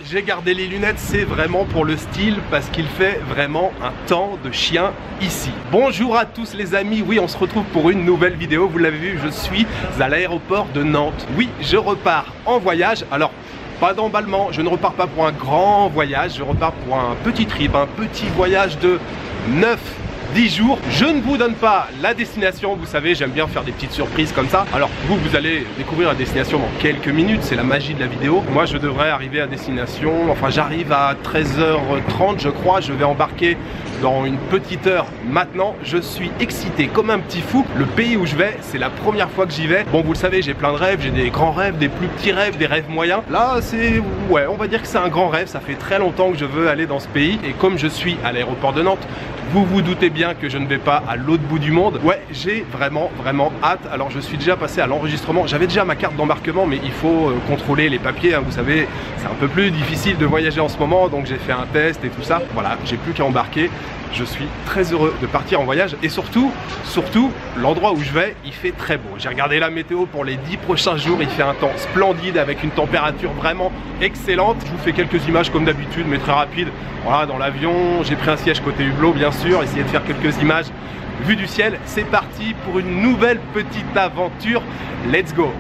j'ai gardé les lunettes, c'est vraiment pour le style parce qu'il fait vraiment un temps de chien ici. Bonjour à tous les amis, oui on se retrouve pour une nouvelle vidéo, vous l'avez vu, je suis à l'aéroport de Nantes. Oui, je repars en voyage, alors pas d'emballement, je ne repars pas pour un grand voyage, je repars pour un petit trip, un petit voyage de 9-10 jours. Je ne vous donne pas la destination, vous savez, j'aime bien faire des petites surprises comme ça. Alors vous allez découvrir la destination dans quelques minutes, c'est la magie de la vidéo. Moi je devrais arriver à destination, enfin j'arrive à 13h30 je crois, je vais embarquer dans une petite heure maintenant. Je suis excité comme un petit fou. Le pays où je vais, c'est la première fois que j'y vais. Bon vous le savez, j'ai plein de rêves, j'ai des grands rêves, des plus petits rêves, des rêves moyens. Là c'est, ouais on va dire que c'est un grand rêve, ça fait très longtemps que je veux aller dans ce pays. Et comme je suis à l'aéroport de Nantes, vous vous doutez bien que je ne vais pas à l'autre bout du monde. Ouais, j'ai vraiment hâte. Alors je suis déjà passé à l'enregistrement. J'avais déjà ma carte d'embarquement, mais il faut contrôler les papiers, hein. Vous savez, c'est un peu plus difficile de voyager en ce moment, donc j'ai fait un test et tout ça. Voilà, j'ai plus qu'à embarquer. Je suis très heureux de partir en voyage et surtout, l'endroit où je vais, il fait très beau. J'ai regardé la météo pour les 10 prochains jours, il fait un temps splendide avec une température vraiment excellente. Je vous fais quelques images comme d'habitude, mais très rapides. Voilà, dans l'avion, j'ai pris un siège côté hublot, bien sûr, essayer de faire quelques images vues du ciel. C'est parti pour une nouvelle petite aventure. Let's go!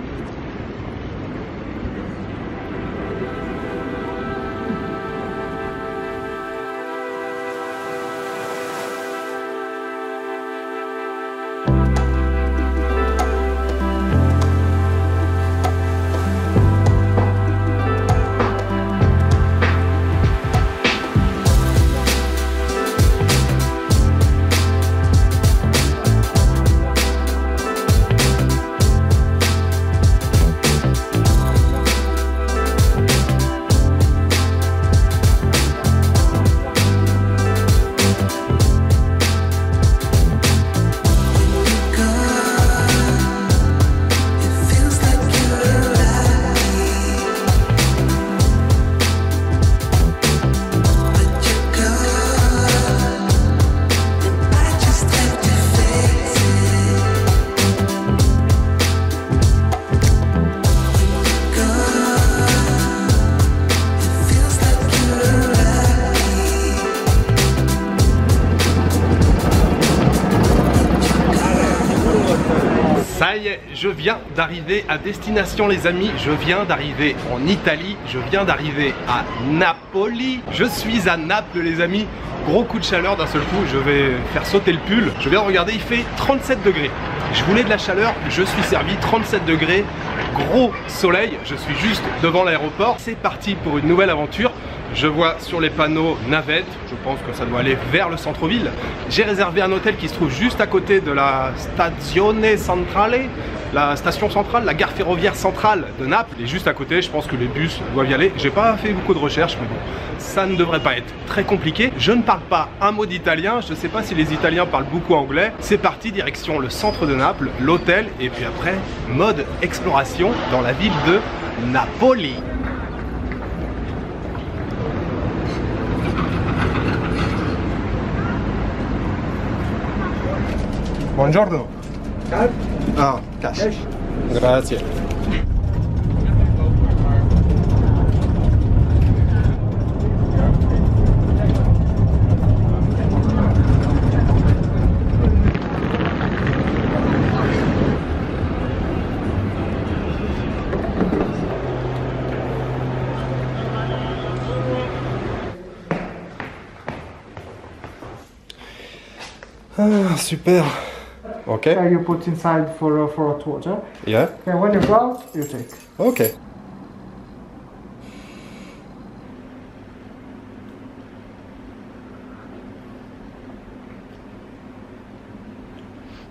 Ça y est, je viens d'arriver à destination les amis, je viens d'arriver en Italie, je viens d'arriver à Napoli. Je suis à Naples les amis, gros coup de chaleur d'un seul coup, je vais faire sauter le pull. Je viens de regarder, il fait 37 degrés. Je voulais de la chaleur, je suis servi, 37 degrés, gros soleil, je suis juste devant l'aéroport. C'est parti pour une nouvelle aventure. Je vois sur les panneaux navette, je pense que ça doit aller vers le centre-ville. J'ai réservé un hôtel qui se trouve juste à côté de la Stazione Centrale, la station centrale, la gare ferroviaire centrale de Naples. Et juste à côté, je pense que les bus doivent y aller. J'ai pas fait beaucoup de recherches, mais bon, ça ne devrait pas être très compliqué. Je ne parle pas un mot d'italien, je ne sais pas si les Italiens parlent beaucoup anglais. C'est parti, direction le centre de Naples, l'hôtel, et puis après, mode exploration dans la ville de Napoli. Buongiorno. Card? Ah, cash. Cash. Grazie. Ah, super. Okay. You put inside for hot water. Yeah. Okay, when you go out, you take. Okay.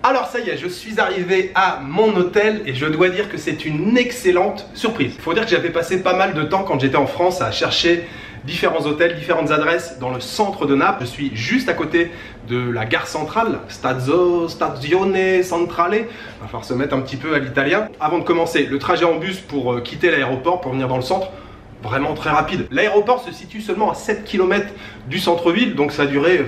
Alors ça y est, je suis arrivé à mon hôtel et je dois dire que c'est une excellente surprise. Il faut dire que j'avais passé pas mal de temps quand j'étais en France à chercher différents hôtels, différentes adresses dans le centre de Naples. Je suis juste à côté de la gare centrale, Stazione Centrale. Il va falloir se mettre un petit peu à l'italien. Avant de commencer, le trajet en bus pour quitter l'aéroport, pour venir dans le centre, vraiment très rapide. L'aéroport se situe seulement à 7 km du centre-ville, donc ça a duré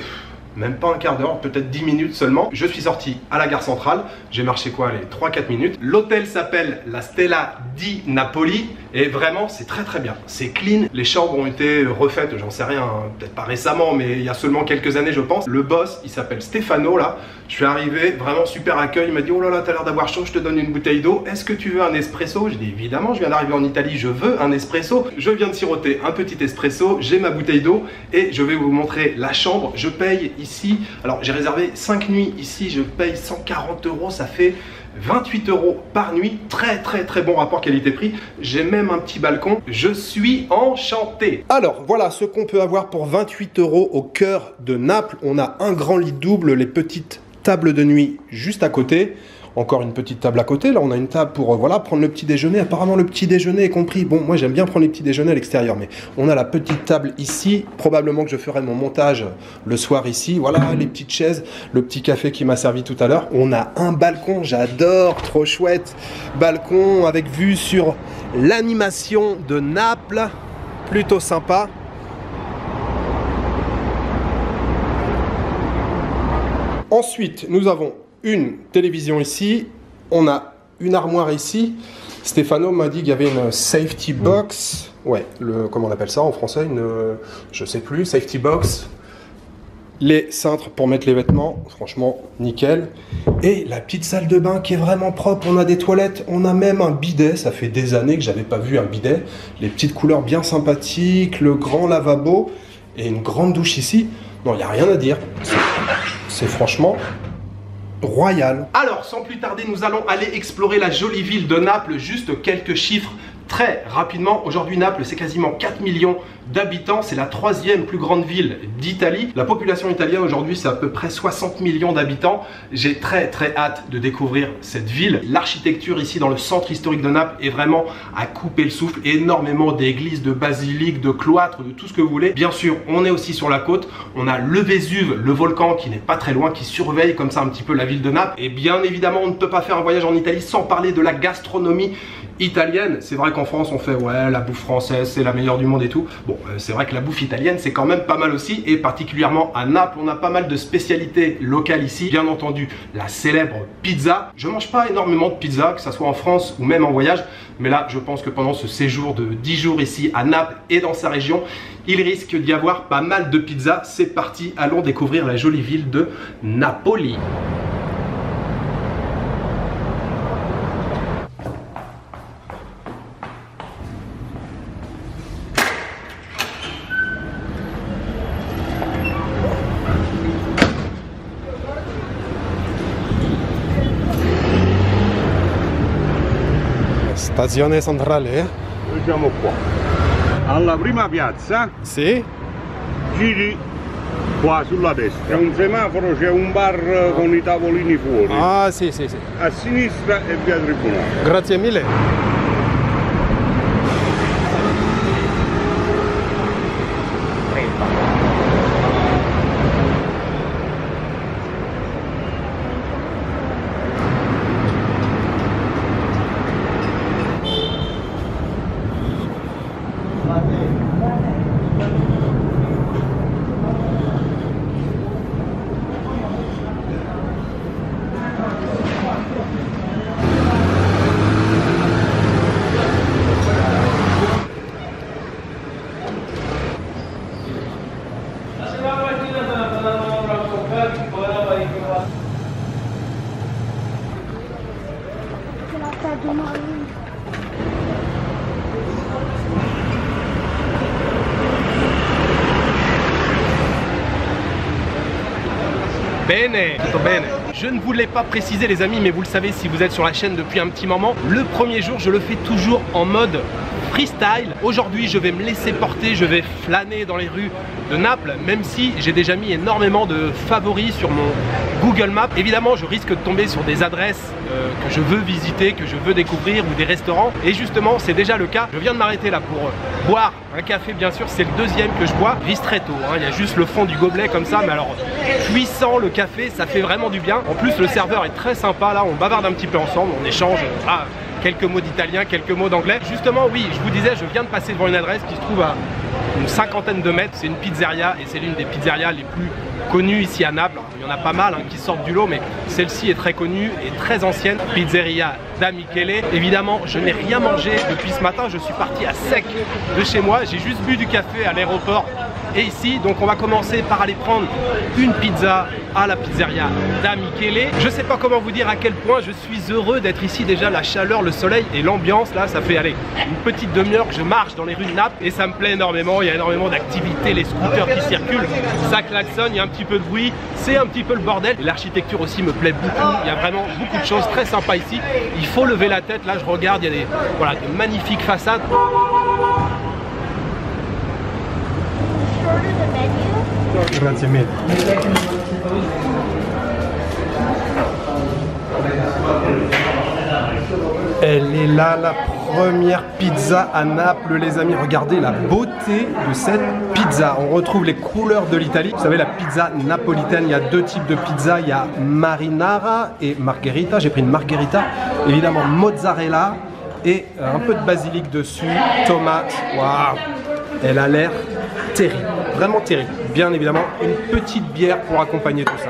même pas un quart d'heure, peut-être 10 minutes seulement. Je suis sorti à la gare centrale, j'ai marché quoi, les 3-4 minutes. L'hôtel s'appelle la Stella di Napoli et vraiment c'est très très bien. C'est clean, les chambres ont été refaites, j'en sais rien, hein, peut-être pas récemment, mais il y a seulement quelques années je pense. Le boss, il s'appelle Stefano là. Je suis arrivé, vraiment super accueil, il m'a dit oh là là t'as l'air d'avoir chaud, je te donne une bouteille d'eau, est-ce que tu veux un espresso? J'ai dit évidemment, je viens d'arriver en Italie, je veux un espresso. Je viens de siroter un petit espresso, j'ai ma bouteille d'eau et je vais vous montrer la chambre. Je paye ici, alors j'ai réservé 5 nuits ici, je paye 140 €, ça fait 28 € par nuit, très très très bon rapport qualité-prix. J'ai même un petit balcon, je suis enchanté. Alors voilà ce qu'on peut avoir pour 28 € au cœur de Naples. On a un grand lit double, les petites tables de nuit juste à côté. Encore une petite table à côté, là on a une table pour voilà, prendre le petit déjeuner. Apparemment le petit déjeuner est compris. Bon, moi j'aime bien prendre les petits déjeuners à l'extérieur, mais on a la petite table ici. Probablement que je ferai mon montage le soir ici. Voilà, les petites chaises, le petit café qui m'a servi tout à l'heure. On a un balcon, j'adore, trop chouette. Balcon avec vue sur l'animation de Naples, plutôt sympa. Ensuite, nous avons une télévision ici, on a une armoire ici. Stefano m'a dit qu'il y avait une safety box. Ouais, comment on appelle ça en français? Je sais plus, safety box. Les cintres pour mettre les vêtements, franchement nickel. Et la petite salle de bain qui est vraiment propre, on a des toilettes, on a même un bidet, ça fait des années que j'avais pas vu un bidet. Les petites couleurs bien sympathiques, le grand lavabo et une grande douche ici. Non, il n'y a rien à dire. C'est franchement royal. Alors, sans plus tarder, nous allons aller explorer la jolie ville de Naples. Juste quelques chiffres très rapidement. Aujourd'hui, Naples, c'est quasiment 4 millions d'habitants. C'est la 3e plus grande ville d'Italie. La population italienne aujourd'hui, c'est à peu près 60 millions d'habitants. J'ai très très hâte de découvrir cette ville. L'architecture ici dans le centre historique de Naples est vraiment à couper le souffle. Énormément d'églises, de basiliques, de cloîtres, de tout ce que vous voulez. Bien sûr, on est aussi sur la côte. On a le Vésuve, le volcan qui n'est pas très loin, qui surveille comme ça un petit peu la ville de Naples. Et bien évidemment, on ne peut pas faire un voyage en Italie sans parler de la gastronomie italienne. C'est vrai qu'en France, on fait ouais, la bouffe française, c'est la meilleure du monde et tout. Bon, c'est vrai que la bouffe italienne, c'est quand même pas mal aussi. Et particulièrement à Naples, on a pas mal de spécialités locales ici. Bien entendu, la célèbre pizza. Je mange pas énormément de pizza, que ce soit en France ou même en voyage. Mais là, je pense que pendant ce séjour de 10 jours ici à Naples et dans sa région, il risque d'y avoir pas mal de pizza. C'est parti, allons découvrir la jolie ville de Napoli. Stazione centrale. Noi siamo qua, alla prima piazza. Sì. Giri qua sulla destra, c'è un semaforo, c'è un bar con i tavolini fuori. Ah sì, sì, sì. A sinistra è via Tribunale. Grazie mille. Bene, tutto bene. Je ne vous l'ai pas précisé les amis, mais vous le savez si vous êtes sur la chaîne depuis un petit moment, le premier jour je le fais toujours en mode freestyle. Aujourd'hui je vais me laisser porter, je vais flâner dans les rues de Naples, même si j'ai déjà mis énormément de favoris sur mon Google Maps. Évidemment je risque de tomber sur des adresses que je veux visiter, que je veux découvrir, ou des restaurants, et justement c'est déjà le cas. Je viens de m'arrêter là pour boire un café, bien sûr c'est le deuxième que je bois, ristretto, hein. Il y a juste le fond du gobelet comme ça, mais alors puissant le café, ça fait vraiment du bien. En plus le serveur est très sympa, là on bavarde un petit peu ensemble, on échange quelques mots d'italien, quelques mots d'anglais. Justement oui, je vous disais, je viens de passer devant une adresse qui se trouve à une 50aine de mètres. C'est une pizzeria et c'est l'une des pizzerias les plus connue ici à Naples. Il y en a pas mal qui sortent du lot, mais celle-ci est très connue et très ancienne. Pizzeria da Michele. Évidemment, je n'ai rien mangé depuis ce matin. Je suis parti à sec de chez moi. J'ai juste bu du café à l'aéroport et ici. Donc on va commencer par aller prendre une pizza à la Pizzeria da Michele. Je sais pas comment vous dire à quel point je suis heureux d'être ici. Déjà la chaleur, le soleil et l'ambiance là, ça fait aller une petite demi-heure que je marche dans les rues de Naples et ça me plaît énormément. Il y a énormément d'activités, les scooters qui circulent, ça klaxonne, il y a un petit peu de bruit, c'est un petit peu le bordel. L'architecture aussi me plaît beaucoup. Il y a vraiment beaucoup de choses très sympas ici. Il faut lever la tête. Là je regarde, il y a des, voilà, de magnifiques façades. Grazie mille. Elle est là, la première pizza à Naples, les amis. Regardez la beauté de cette pizza. On retrouve les couleurs de l'Italie. Vous savez, la pizza napolitaine, il y a deux types de pizza. Il y a marinara et margherita. J'ai pris une margherita. Évidemment, mozzarella et un peu de basilic dessus. Tomate. Waouh! Elle a l'air terrible. Vraiment terrible. Bien évidemment, une petite bière pour accompagner tout ça.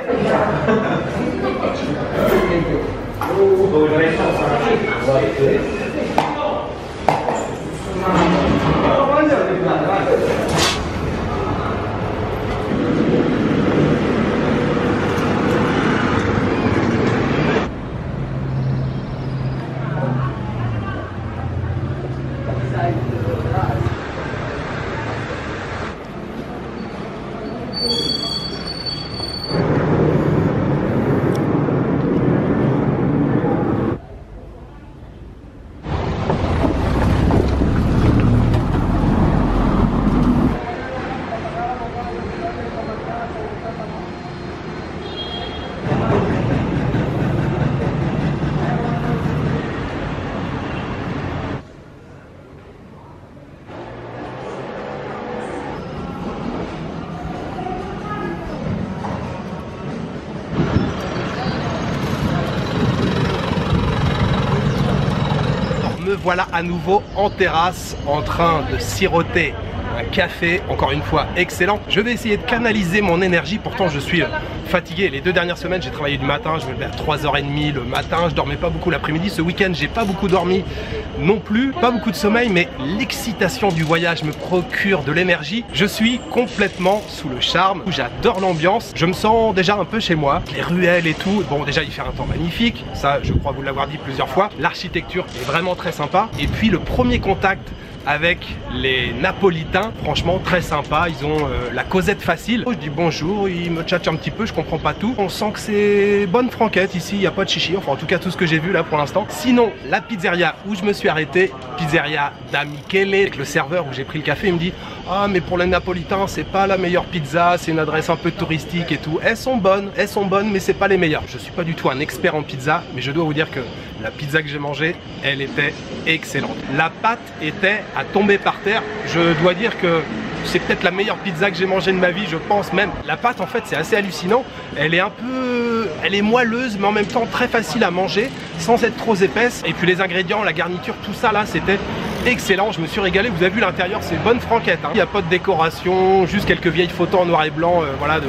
Me voilà à nouveau en terrasse en train de siroter un café, encore une fois excellent. Je vais essayer de canaliser mon énergie, pourtant je suis fatigué. Les 2 dernières semaines j'ai travaillé du matin, je me levais à 3h30 le matin, je dormais pas beaucoup l'après-midi. Ce week-end j'ai pas beaucoup dormi non plus, pas beaucoup de sommeil, mais l'excitation du voyage me procure de l'énergie. Je suis complètement sous le charme, j'adore l'ambiance, je me sens déjà un peu chez moi, les ruelles et tout. Bon, déjà il fait un temps magnifique, ça je crois vous l'avoir dit plusieurs fois. L'architecture est vraiment très sympa et puis le premier contact avec les Napolitains, franchement très sympa. Ils ont la causette facile. Je dis bonjour, ils me tchatchent un petit peu, je comprends pas tout. On sent que c'est bonne franquette ici, il n'y a pas de chichi, enfin en tout cas tout ce que j'ai vu là pour l'instant. Sinon, la pizzeria où je me suis arrêté, Pizzeria da Michele, avec le serveur où j'ai pris le café, il me dit ah mais pour les Napolitains c'est pas la meilleure pizza, c'est une adresse un peu touristique et tout. Elles sont bonnes mais c'est pas les meilleures. Je suis pas du tout un expert en pizza, mais je dois vous dire que la pizza que j'ai mangée, elle était excellente. La pâte était à tomber par terre. Je dois dire que c'est peut-être la meilleure pizza que j'ai mangée de ma vie, je pense même. La pâte en fait c'est assez hallucinant. Elle est moelleuse mais en même temps très facile à manger sans être trop épaisse. Et puis les ingrédients, la garniture, tout ça là c'était excellent. Je me suis régalé. Vous avez vu l'intérieur, c'est bonne franquette. Il n'y a pas de décoration, juste quelques vieilles photos en noir et blanc, voilà,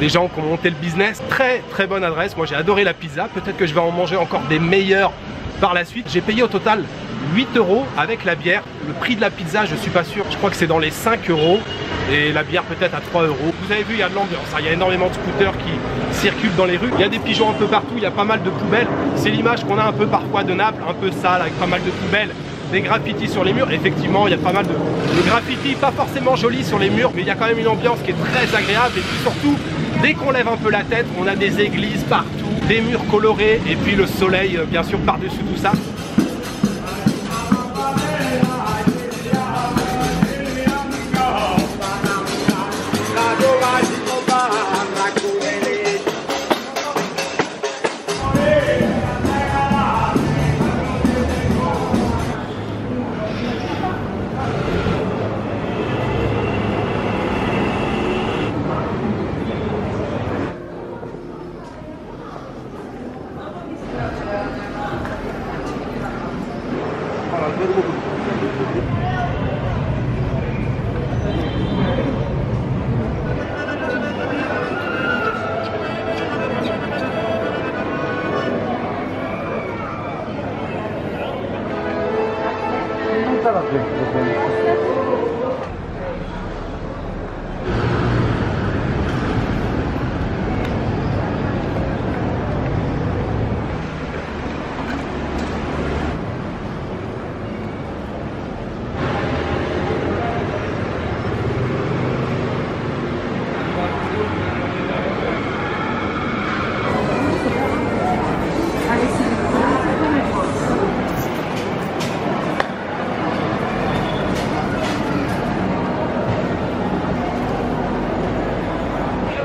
des gens qui ont monté le business. Très très bonne adresse. Moi j'ai adoré la pizza. Peut-être que je vais en manger encore des meilleures par la suite. J'ai payé au total 8 € avec la bière. Le prix de la pizza, je suis pas sûr, je crois que c'est dans les 5 € et la bière peut-être à 3 €. Vous avez vu, il y a de l'ambiance, il y a énormément de scooters qui circulent dans les rues. Il y a des pigeons un peu partout, il y a pas mal de poubelles. C'est l'image qu'on a un peu parfois de Naples, un peu sale avec pas mal de poubelles. Des graffitis sur les murs, effectivement il y a pas mal de graffitis, pas forcément jolis sur les murs, mais il y a quand même une ambiance qui est très agréable. Et puis surtout, dès qu'on lève un peu la tête, on a des églises partout, des murs colorés et puis le soleil bien sûr par-dessus tout ça.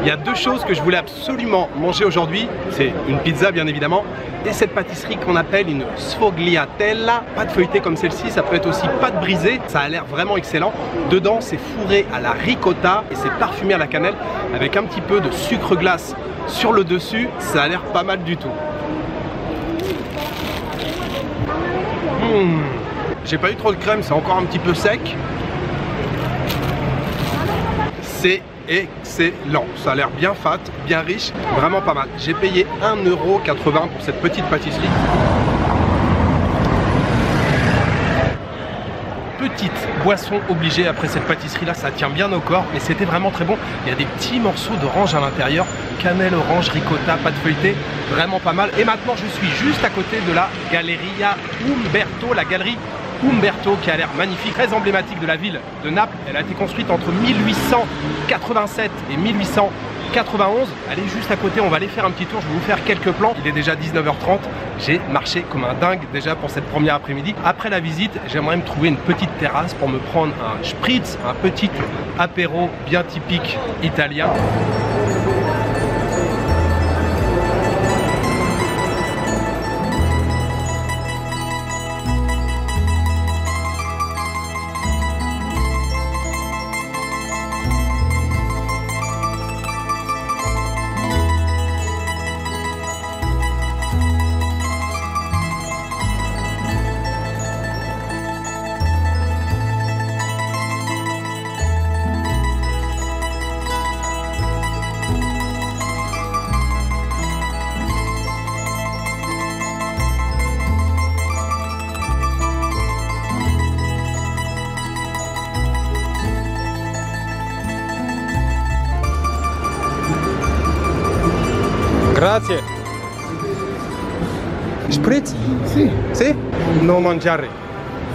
Il y a deux choses que je voulais absolument manger aujourd'hui, c'est une pizza bien évidemment, et cette pâtisserie qu'on appelle une sfogliatella, pâte feuilletée comme celle-ci, ça peut être aussi pâte brisée, ça a l'air vraiment excellent. Dedans c'est fourré à la ricotta et c'est parfumé à la cannelle avec un petit peu de sucre glace sur le dessus, ça a l'air pas mal du tout. J'ai pas eu trop de crème, c'est encore un petit peu sec. C'est excellent, ça a l'air bien fat, bien riche, vraiment pas mal. J'ai payé 1,80 € pour cette petite pâtisserie. Petite boisson obligée après cette pâtisserie là, ça tient bien au corps, mais c'était vraiment très bon. Il y a des petits morceaux d'orange à l'intérieur, cannelle, orange, ricotta, pâte feuilletée, vraiment pas mal. Et maintenant je suis juste à côté de la Galleria Umberto, la galerie Umberto qui a l'air magnifique, très emblématique de la ville de Naples. Elle a été construite entre 1887 et 1891. Elle est juste à côté, on va aller faire un petit tour, je vais vous faire quelques plans. Il est déjà 19h30, j'ai marché comme un dingue déjà pour cette première après-midi. Après la visite, j'aimerais me trouver une petite terrasse pour me prendre un spritz, un petit apéro bien typique italien. Grazie. Spritz? Sì. Sì? Non mangiare.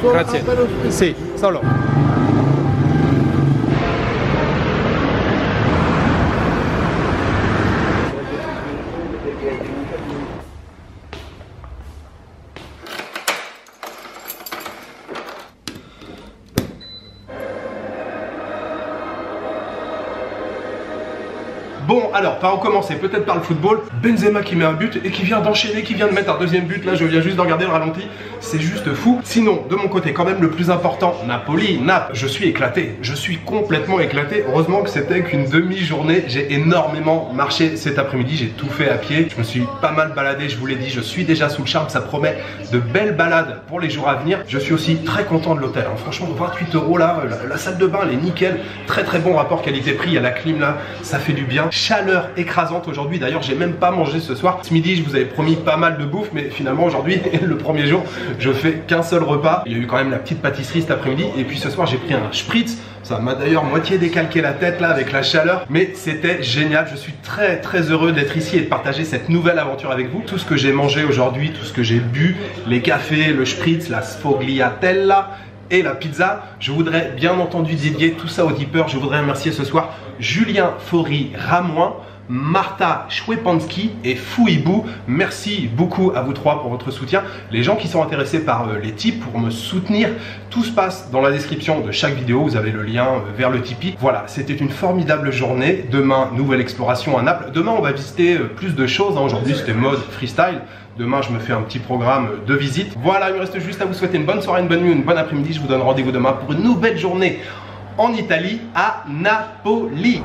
Grazie. Sì, solo. Bon, alors, par où commencer? Peut-être par le football. Benzema qui met un but et qui vient d'enchaîner, qui vient de mettre un deuxième but. Là, je viens juste de regarder le ralenti. C'est juste fou. Sinon, de mon côté, quand même, le plus important, Naples. Je suis éclaté. Je suis complètement éclaté. Heureusement que c'était qu'une demi-journée. J'ai énormément marché cet après-midi. J'ai tout fait à pied. Je me suis pas mal baladé. Je vous l'ai dit, je suis déjà sous le charme. Ça promet de belles balades pour les jours à venir. Je suis aussi très content de l'hôtel. Franchement, 28 € là. La salle de bain, elle est nickel. Très très bon rapport qualité-prix. Il y a la clim là. Ça fait du bien. Chaleur écrasante aujourd'hui, d'ailleurs j'ai même pas mangé ce soir. Ce midi je vous avais promis pas mal de bouffe, mais finalement aujourd'hui, le premier jour, je fais qu'un seul repas. Il y a eu quand même la petite pâtisserie cet après-midi, et puis ce soir j'ai pris un spritz. Ça m'a d'ailleurs moitié décalqué la tête là avec la chaleur, mais c'était génial. Je suis très très heureux d'être ici et de partager cette nouvelle aventure avec vous. Tout ce que j'ai mangé aujourd'hui, tout ce que j'ai bu, les cafés, le spritz, la sfogliatella et la pizza, je voudrais bien entendu dédier tout ça aux tipeurs. Je voudrais remercier ce soir Julien Faury-Ramoin, Martha Schwepanski et Fouibou. Merci beaucoup à vous trois pour votre soutien. Les gens qui sont intéressés par les tips pour me soutenir, tout se passe dans la description de chaque vidéo. Vous avez le lien vers le Tipeee. Voilà, c'était une formidable journée. Demain, nouvelle exploration à Naples. Demain, on va visiter plus de choses. Aujourd'hui, c'était mode freestyle. Demain, je me fais un petit programme de visite. Voilà, il me reste juste à vous souhaiter une bonne soirée, une bonne nuit, une bonne après-midi. Je vous donne rendez-vous demain pour une nouvelle journée en Italie, à Napoli.